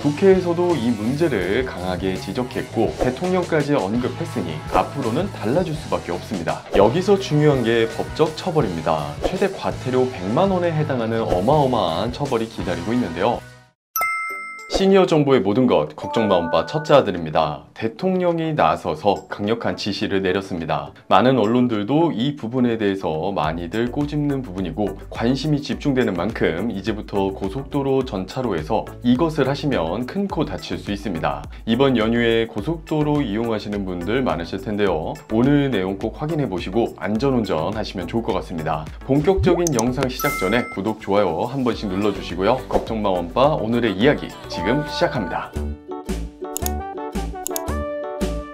국회에서도 이 문제를 강하게 지적했고 대통령까지 언급했으니 앞으로는 달라질 수밖에 없습니다. 여기서 중요한 게 법적 처벌입니다. 최대 과태료 100만 원에 해당하는 어마어마한 처벌이 기다리고 있는데요. 시니어 정부의 모든 것 걱정 마음바 첫째 아들입니다. 대통령이 나서서 강력한 지시를 내렸습니다. 많은 언론들도 이 부분에 대해서 많이들 꼬집는 부분이고 관심이 집중되는 만큼 이제부터 고속도로 전차로에서 이것을 하시면 큰 코 다칠 수 있습니다. 이번 연휴에 고속도로 이용하시는 분들 많으실 텐데요. 오늘 내용 꼭 확인해 보시고 안전운전 하시면 좋을 것 같습니다. 본격적인 영상 시작 전에 구독, 좋아요 한 번씩 눌러주시고요. 걱정 마음바 오늘의 이야기 지금 시작합니다.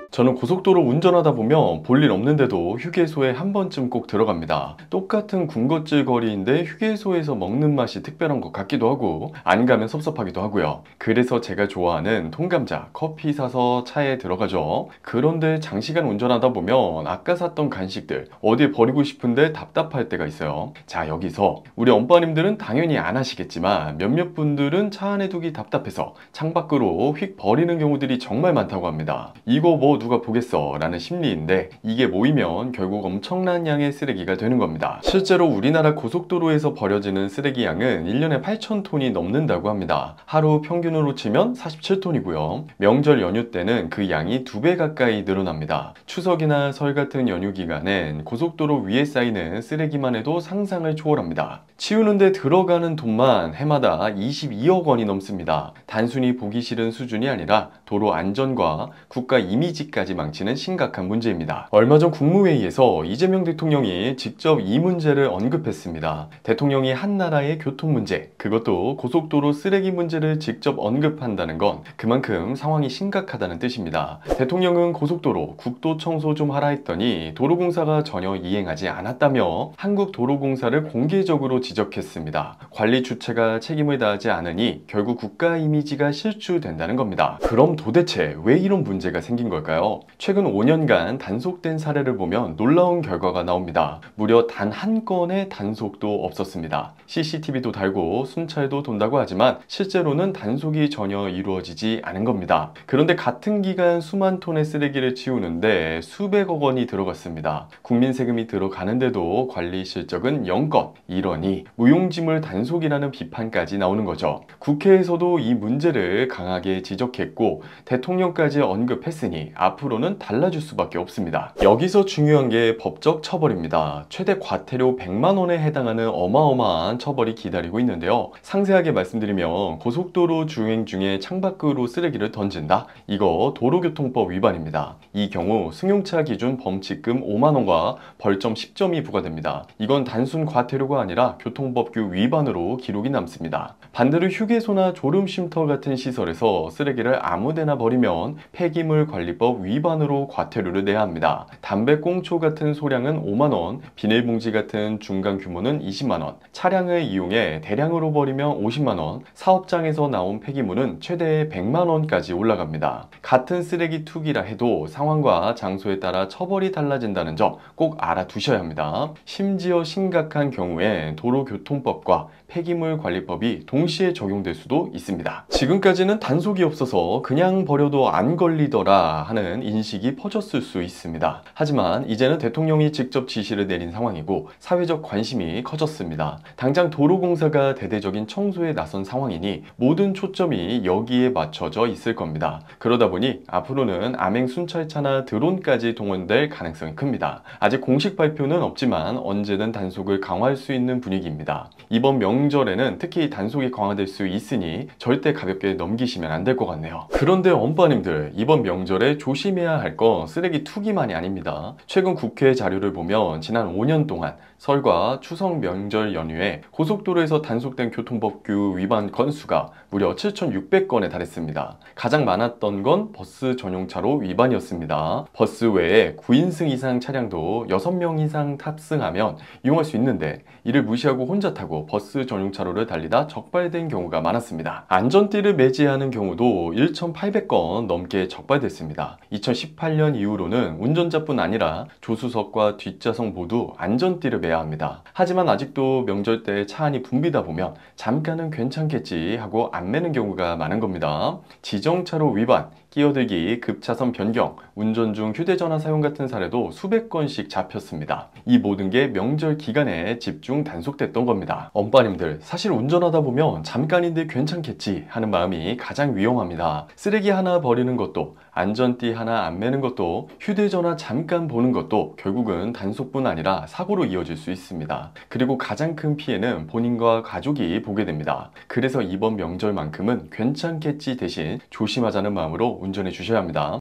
저는 고속도로 운전하다 보면 볼일 없는데도 휴게소에 한 번쯤 꼭 들어갑니다. 똑같은 군것질 거리인데 휴게소에서 먹는 맛이 특별한 것 같기도 하고 안 가면 섭섭하기도 하고요. 그래서 제가 좋아하는 통감자, 커피 사서 차에 들어가죠. 그런데 장시간 운전하다 보면 아까 샀던 간식들 어디에 버리고 싶은데 답답할 때가 있어요. 자, 여기서 우리 엄빠님들은 당연히 안 하시겠지만 몇몇 분들은 차 안에 두기 답답해서 창밖으로 휙 버리는 경우들이 정말 많다고 합니다. 이거 뭐 누가 보겠어 라는 심리인데 이게 모이면 결국 엄청난 양의 쓰레기가 되는 겁니다. 실제로 우리나라 고속도로에서 버려지는 쓰레기 양은 1년에 8,000톤이 넘는다고 합니다. 하루 평균으로 치면 47톤이고요. 명절 연휴 때는 그 양이 2배 가까이 늘어납니다. 추석이나 설 같은 연휴 기간엔 고속도로 위에 쌓이는 쓰레기만 해도 상상을 초월합니다. 치우는데 들어가는 돈만 해마다 22억 원이 넘습니다. 단순히 보기 싫은 수준이 아니라 도로 안전과 국가 이미지까지 망치는 심각한 문제입니다. 얼마 전 국무회의에서 이재명 대통령이 직접 이 문제를 언급했습니다. 대통령이 한 나라의 교통 문제, 그것도 고속도로 쓰레기 문제를 직접 언급한다는 건 그만큼 상황이 심각하다는 뜻입니다. 대통령은 고속도로 국도 청소 좀 하라 했더니 도로공사가 전혀 이행하지 않았다며 한국도로공사를 공개적으로 지적했습니다. 관리 주체가 책임을 다하지 않으니 결국 국가 이미지가 실추된다는 겁니다. 그럼 도대체 왜 이런 문제가 생긴 걸까요? 최근 5년간 단속된 사례를 보면 놀라운 결과가 나옵니다. 무려 단 한 건의 단속도 없었습니다. CCTV도 달고 순찰도 돈다고 하지만 실제로는 단속이 전혀 이루어지지 않은 겁니다. 그런데 같은 기간 수만 톤의 쓰레기를 치우는데 수백억 원이 들어갔습니다. 국민 세금이 들어가는데도 관리 실적은 0건. 이러니 무용지물 단속이라는 비판까지 나오는 거죠. 국회에서도 이 문제를 강하게 지적했고 대통령까지 언급했으니 앞으로는 달라질 수밖에 없습니다. 여기서 중요한 게 법적 처벌입니다. 최대 과태료 100만 원에 해당하는 어마어마한 처벌이 기다리고 있는데요. 상세하게 말씀드리면 고속도로 주행 중에 창밖으로 쓰레기를 던진다? 이거 도로교통법 위반입니다. 이 경우 승용차 기준 범칙금 5만 원과 벌점 10점이 부과됩니다. 이건 단순 과태료가 아니라 교통법규 위반으로 기록이 남습니다. 반대로 휴게소나 졸음쉼터 같은 시설에서 쓰레기를 아무데나 버리면 폐기물관리법 위반으로 과태료를 내야 합니다. 담배꽁초 같은 소량은 5만 원, 비닐봉지 같은 중간 규모는 20만 원, 차량을 이용해 대량으로 버리면 50만 원, 사업장에서 나온 폐기물은 최대 100만 원까지 올라갑니다. 같은 쓰레기 투기라 해도 상황과 장소에 따라 처벌이 달라진다는 점 꼭 알아두셔야 합니다. 심지어 심각한 경우에 도로교통법과 폐기물관리법이 동시에 적용될 수도 있습니다. 지금까지는 단속이 없어서 그냥 버려도 안 걸리더라 하는 인식이 퍼졌을 수 있습니다. 하지만 이제는 대통령이 직접 지시를 내린 상황이고 사회적 관심이 커졌습니다. 당장 도로공사가 대대적인 청소에 나선 상황이니 모든 초점이 여기에 맞춰져 있을 겁니다. 그러다 보니 앞으로는 암행순찰차나 드론까지 동원될 가능성이 큽니다. 아직 공식 발표는 없지만 언제든 단속을 강화할 수 있는 분위기입니다. 이번 명절에는 특히 단속이 강화될 수 있으니 절대 가볍게 넘기시면 안 될 것 같네요. 그런데 엄빠님들, 이번 명절에 조심해야 할 건 쓰레기 투기만이 아닙니다. 최근 국회 자료를 보면 지난 5년 동안 설과 추석 명절 연휴에 고속도로에서 단속된 교통법규 위반 건수가 무려 7,600건에 달했습니다. 가장 많았던 건 버스 전용차로 위반이었습니다. 버스 외에 9인승 이상 차량도 6명 이상 탑승하면 이용할 수 있는데 이를 무시하고 혼자 타고 버스 전용차로를 달리다 적발된 경우가 많았습니다. 안전띠를 매지 않은 경우도 1,800건 넘게 적발됐습니다. 2018년 이후로는 운전자뿐 아니라 조수석과 뒷좌석 모두 안전띠를 조심해야 합니다. 하지만 아직도 명절 때 차 안이 붐비다 보면 잠깐은 괜찮겠지 하고 안 매는 경우가 많은 겁니다. 지정차로 위반, 끼어들기, 급차선 변경, 운전 중 휴대전화 사용 같은 사례도 수백 건씩 잡혔습니다. 이 모든 게 명절 기간에 집중 단속됐던 겁니다. 엄빠님들, 사실 운전하다 보면 잠깐인데 괜찮겠지 하는 마음이 가장 위험합니다. 쓰레기 하나 버리는 것도, 안전띠 하나 안 매는 것도, 휴대전화 잠깐 보는 것도 결국은 단속뿐 아니라 사고로 이어질 수 있습니다. 그리고 가장 큰 피해는 본인과 가족이 보게 됩니다. 그래서 이번 명절만큼은 괜찮겠지 대신 조심하자는 마음으로 운전해 주셔야 합니다.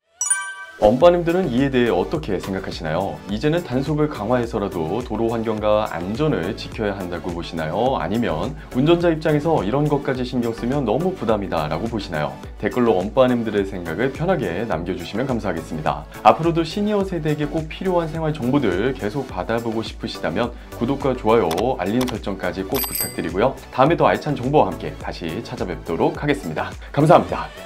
엄빠님들은 이에 대해 어떻게 생각하시나요? 이제는 단속을 강화해서라도 도로 환경과 안전을 지켜야 한다고 보시나요? 아니면 운전자 입장에서 이런 것까지 신경 쓰면 너무 부담이다 라고 보시나요? 댓글로 엄빠님들의 생각을 편하게 남겨주시면 감사하겠습니다. 앞으로도 시니어 세대에게 꼭 필요한 생활 정보들 계속 받아보고 싶으시다면 구독과 좋아요, 알림 설정까지 꼭 부탁드리고요. 다음에 더 알찬 정보와 함께 다시 찾아뵙도록 하겠습니다. 감사합니다.